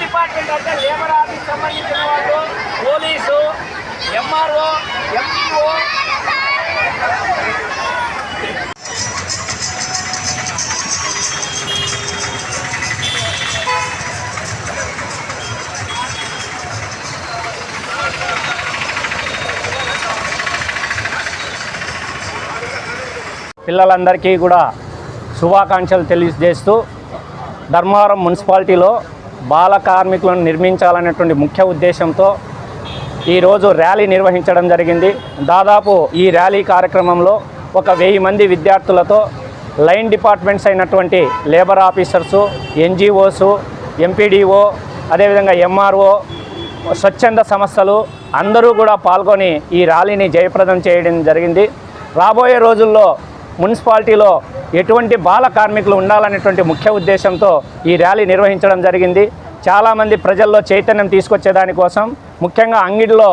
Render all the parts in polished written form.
Department అంటే labour office సంబంధించిన వాళ్ళు, పోలీసు, ఎంఆర్ఓ, ఎంపీఓ, పిల్లలందరికీ కూడా శుభాకాంక్షలు తెలియజేస్తూ ధర్మవరం మున్సిపాలిటీలో బాల కార్మికులను నిర్మించాలనేటువంటి ముఖ్య ఉద్దేశంతో ఈరోజు ర్యాలీ నిర్వహించడం జరిగింది. దాదాపు ఈ ర్యాలీ కార్యక్రమంలో 1000 మంది విద్యార్థులతో లైన్ డిపార్ట్మెంట్స్ అయినటువంటి లేబర్ ఆఫీసర్సు, ఎన్జిఓసు, ఎంపీడీఓ, అదేవిధంగా ఎంఆర్ఓ, స్వచ్ఛంద సంస్థలు అందరూ కూడా పాల్గొని ఈ ర్యాలీని జయప్రదం చేయడం జరిగింది. రాబోయే రోజుల్లో మున్సిపాలిటీలో ఎటువంటి బాల కార్మికులు ఉండాలనేటువంటి ముఖ్య ఉద్దేశంతో ఈ ర్యాలీ నిర్వహించడం జరిగింది. చాలామంది ప్రజల్లో చైతన్యం తీసుకొచ్చేదానికోసం ముఖ్యంగా అంగిడిలో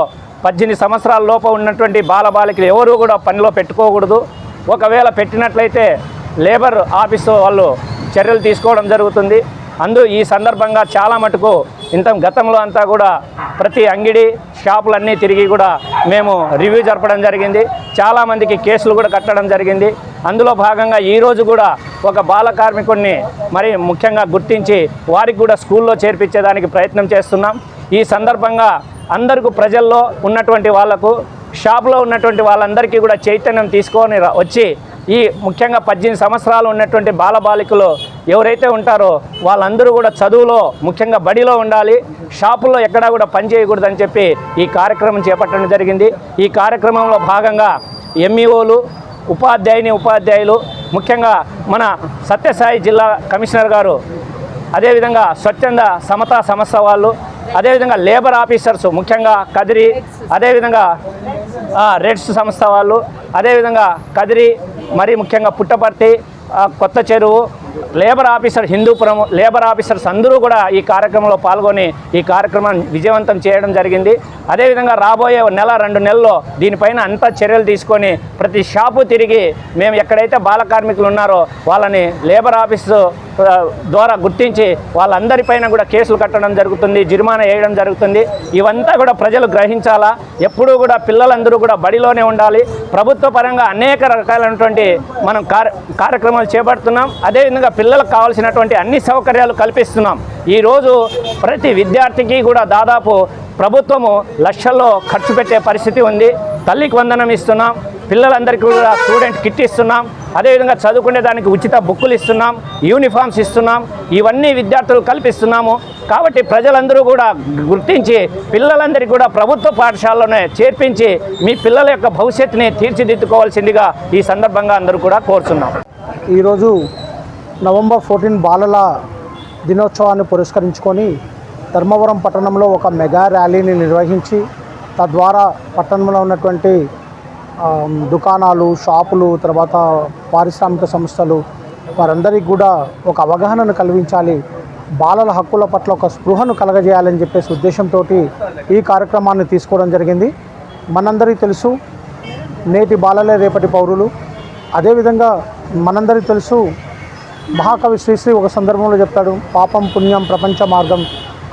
18 సంవత్సరాల లోపు ఉన్నటువంటి బాలబాలికలు ఎవరూ కూడా పనిలో పెట్టుకోకూడదు. ఒకవేళ పెట్టినట్లయితే లేబర్ ఆఫీసు వాళ్ళు చర్యలు తీసుకోవడం జరుగుతుంది. ఈ సందర్భంగా చాలా మటుకు గతంలో అంతా కూడా ప్రతి అంగిడి షాపులన్నీ తిరిగి కూడా మేము రివ్యూ జరపడం జరిగింది. చాలామందికి కేసులు కూడా కట్టడం జరిగింది. అందులో భాగంగా ఈరోజు కూడా ఒక బాల కార్మికుడిని మరి ముఖ్యంగా గుర్తించి వారికి కూడా స్కూల్లో చేర్పించేదానికి ప్రయత్నం చేస్తున్నాం. ఈ సందర్భంగా అందరికీ ప్రజల్లో ఉన్నటువంటి వాళ్లకు, షాపులో ఉన్నటువంటి వాళ్ళందరికీ కూడా చైతన్యం తీసుకొని వచ్చి ఈ ముఖ్యంగా 18 సంవత్సరాలు ఉన్నటువంటి బాలబాలికలు ఎవరైతే ఉంటారో వాళ్ళందరూ కూడా చదువులో ముఖ్యంగా బడిలో ఉండాలి, షాపుల్లో ఎక్కడా కూడా పని చేయకూడదని చెప్పి ఈ కార్యక్రమం చేపట్టడం జరిగింది. ఈ కార్యక్రమంలో భాగంగా ఎంఈఓలు, ఉపాధ్యాయులు, ముఖ్యంగా మన సత్యసాయి జిల్లా కమిషనర్ గారు, అదేవిధంగా స్వచ్ఛంద సమతా సంస్థ వాళ్ళు, అదేవిధంగా లేబర్ ఆఫీసర్స్ ముఖ్యంగా కదిరి, అదేవిధంగా రెడ్స్ సంస్థ వాళ్ళు, అదేవిధంగా కదిరి, మరి ముఖ్యంగా Puttaparthi, Kotha Cheruvu, labour officer, Hindupur labour officers అందరూ కూడా ఈ కార్యక్రమంలో పాల్గొని ఈ కార్యక్రమాన్ని విజయవంతం చేయడం జరిగింది. అదేవిధంగా రాబోయే నెల 2 నెలల్లో దీనిపైన అంతా చర్యలు తీసుకొని ప్రతి షాపు తిరిగి మేము ఎక్కడైతే బాల కార్మికులు ఉన్నారో వాళ్ళని లేబర్ ఆఫీసు ద్వారా గుర్తించి వాళ్ళందరిపైన కూడా కేసులు కట్టడం జరుగుతుంది, జరిమానా వేయడం జరుగుతుంది. ఇవంతా కూడా ప్రజలు గ్రహించాలా. ఎప్పుడూ కూడా పిల్లలందరూ కూడా బడిలోనే ఉండాలి. ప్రభుత్వ పరంగా అనేక రకాలైనటువంటి మనం కార్యక్రమాలు చేపడుతున్నాం. అదేవిధంగా పిల్లలకు కావాల్సినటువంటి అన్ని సౌకర్యాలు కల్పిస్తున్నాం. ఈరోజు ప్రతి విద్యార్థికి కూడా దాదాపు ప్రభుత్వము లక్షల్లో ఖర్చు పెట్టే పరిస్థితి ఉంది. తల్లికి వందనం ఇస్తున్నాం, పిల్లలందరికీ కూడా స్టూడెంట్ కిట్ ఇస్తున్నాం, అదేవిధంగా చదువుకునే దానికి ఉచిత బుక్కులు ఇస్తున్నాం, యూనిఫామ్స్ ఇస్తున్నాం, ఇవన్నీ విద్యార్థులు కల్పిస్తున్నాము. కాబట్టి ప్రజలందరూ కూడా గుర్తించి పిల్లలందరికీ కూడా ప్రభుత్వ పాఠశాలలోనే చేర్పించి మీ పిల్లల యొక్క భవిష్యత్తుని తీర్చిదిద్దుకోవాల్సిందిగా ఈ సందర్భంగా అందరూ కూడా కోరుతున్నాం. ఈరోజు నవంబర్ 14 బాలల దినోత్సవాన్ని పురస్కరించుకొని ధర్మవరం పట్టణంలో ఒక మెగా ర్యాలీని నిర్వహించి తద్వారా పట్టణంలో ఉన్నటువంటి దుకాణాలు, షాపులు, తర్వాత పారిశ్రామిక సంస్థలు వారందరికీ కూడా ఒక అవగాహనను కలిగించాలి, బాలల హక్కుల పట్ల ఒక స్పృహను కలగజేయాలని చెప్పేసి ఉద్దేశంతో ఈ కార్యక్రమాన్ని తీసుకోవడం జరిగింది. మనందరికీ తెలుసు నేటి బాలలే రేపటి పౌరులు. అదేవిధంగా మనందరికీ తెలుసు మహాకవి శ్రీశ్రీ ఒక సందర్భంలో చెప్తాడు, పాపం పుణ్యం ప్రపంచ మార్గం,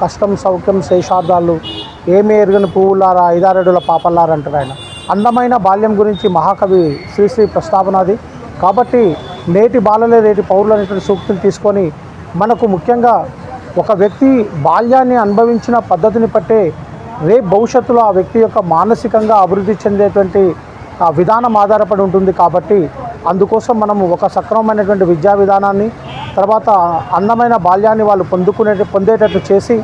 కష్టం సౌఖ్యం శేషార్థాలు, ఏమీ ఎరుగని పువ్వులారా 5 అడుగుల పాపల్లారా అంటారు ఆయన. అందమైన బాల్యం గురించి మహాకవి శ్రీశ్రీ ప్రస్తావనది. కాబట్టి నేటి బాలలే నేటి పౌరులు అనేటువంటి సూక్తిని తీసుకొని మనకు ముఖ్యంగా ఒక వ్యక్తి బాల్యాన్ని అనుభవించిన పద్ధతిని బట్టే రేపు భవిష్యత్తులో ఆ వ్యక్తి యొక్క మానసికంగా అభివృద్ధి చెందేటువంటి విధానం ఆధారపడి ఉంటుంది. కాబట్టి అందుకోసం మనము ఒక సక్రమమైనటువంటి విద్యా విధానాన్ని, తర్వాత అందమైన బాల్యాన్ని వాళ్ళు పొందేటట్టు చేసి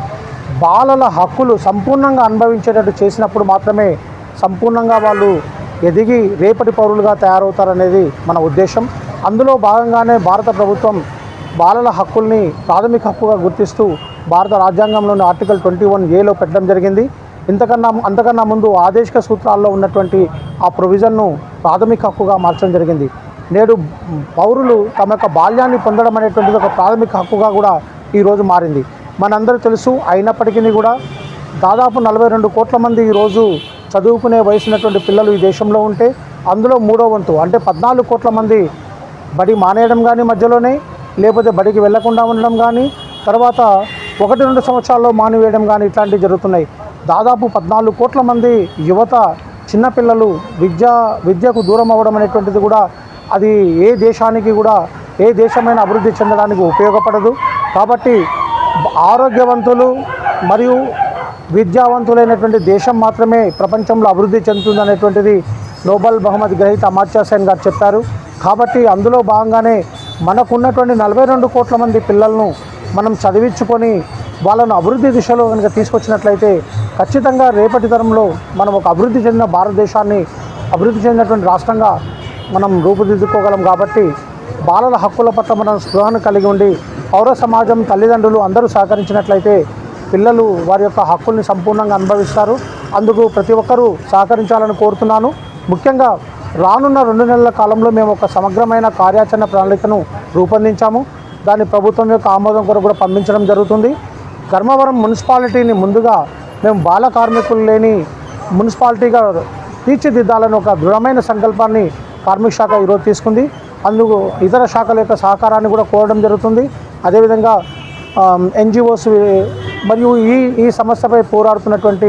బాలల హక్కులు సంపూర్ణంగా అనుభవించేటట్టు చేసినప్పుడు మాత్రమే సంపూర్ణంగా వాళ్ళు ఎదిగి రేపటి పౌరులుగా తయారవుతారనేది మన ఉద్దేశం. అందులో భాగంగానే భారత ప్రభుత్వం బాలల హక్కుల్ని ప్రాథమిక హక్కుగా గుర్తిస్తూ భారత రాజ్యాంగంలోని ఆర్టికల్ 21A పెట్టడం జరిగింది. అంతకన్నా ముందు ఆదేశిక సూత్రాల్లో ఉన్నటువంటి ఆ ప్రొవిజన్ను ప్రాథమిక హక్కుగా మార్చడం జరిగింది. నేడు పౌరులు తమ యొక్క బాల్యాన్ని పొందడం అనేటువంటిది ఒక ప్రాథమిక హక్కుగా కూడా ఈరోజు మారింది. మనందరూ తెలుసు. అయినప్పటికీ కూడా దాదాపు 42 కోట్ల మంది ఈరోజు చదువుకునే వయసున్నటువంటి పిల్లలు ఈ దేశంలో ఉంటే అందులో 3వ వంతు అంటే 14 కోట్ల మంది బడి మానేయడం కానీ మధ్యలోనే, లేకపోతే బడికి వెళ్లకుండా ఉండడం కానీ, తర్వాత 1-2 సంవత్సరాల్లో మానివేయడం కానీ ఇట్లాంటివి జరుగుతున్నాయి. దాదాపు 14 కోట్ల మంది యువత, చిన్నపిల్లలు విద్యకు దూరం అవ్వడం అనేటువంటిది కూడా అది ఏ దేశానికి కూడా ఏ దేశమైన అభివృద్ధి చెందడానికి ఉపయోగపడదు. కాబట్టి ఆరోగ్యవంతులు మరియు విద్యావంతులైనటువంటి దేశం మాత్రమే ప్రపంచంలో అభివృద్ధి చెందుతుందనేటువంటిది నోబెల్ బహుమతి గ్రహీత అమర్త్య సేన్ గారు చెప్పారు. కాబట్టి అందులో భాగంగానే మనకున్నటువంటి 42 కోట్ల మంది పిల్లలను మనం చదివించుకొని వాళ్ళను అభివృద్ధి దిశలో కనుక తీసుకొచ్చినట్లయితే ఖచ్చితంగా రేపటి తరంలో మనం ఒక అభివృద్ధి చెందిన భారతదేశాన్ని, అభివృద్ధి చెందినటువంటి రాష్ట్రంగా మనం రూపుదిద్దుకోగలం. కాబట్టి బాలల హక్కుల పట్ల మనం స్పృహను కలిగి ఉండి పౌర సమాజం, తల్లిదండ్రులు అందరూ సహకరించినట్లయితే పిల్లలు వారి యొక్క హక్కుల్ని సంపూర్ణంగా అనుభవిస్తారు. అందుకు ప్రతి ఒక్కరూ సహకరించాలని కోరుతున్నాను. ముఖ్యంగా రానున్న 2 నెలల కాలంలో మేము ఒక సమగ్రమైన కార్యాచరణ ప్రణాళికను రూపొందించాము. దాన్ని ప్రభుత్వం యొక్క ఆమోదం కొరకు కూడా పంపించడం జరుగుతుంది. ధర్మవరం మున్సిపాలిటీని ముందుగా మేము బాల కార్మికులు లేని మున్సిపాలిటీగా తీర్చిదిద్దాలని ఒక దృఢమైన సంకల్పాన్ని కార్మిక శాఖ ఈరోజు తీసుకుంది. అందుకు ఇతర శాఖల యొక్క సహకారాన్ని కూడా కోరడం జరుగుతుంది. అదేవిధంగా NGOs మరియు ఈ సమస్యపై పోరాడుతున్నటువంటి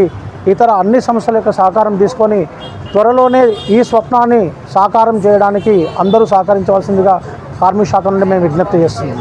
ఇతర అన్ని సంస్థల యొక్క సహకారం తీసుకొని త్వరలోనే ఈ స్వప్నాన్ని సాకారం చేయడానికి అందరూ సహకరించవలసిందిగా కార్మిక శాఖ నుండి మేము విజ్ఞప్తి చేస్తున్నాం.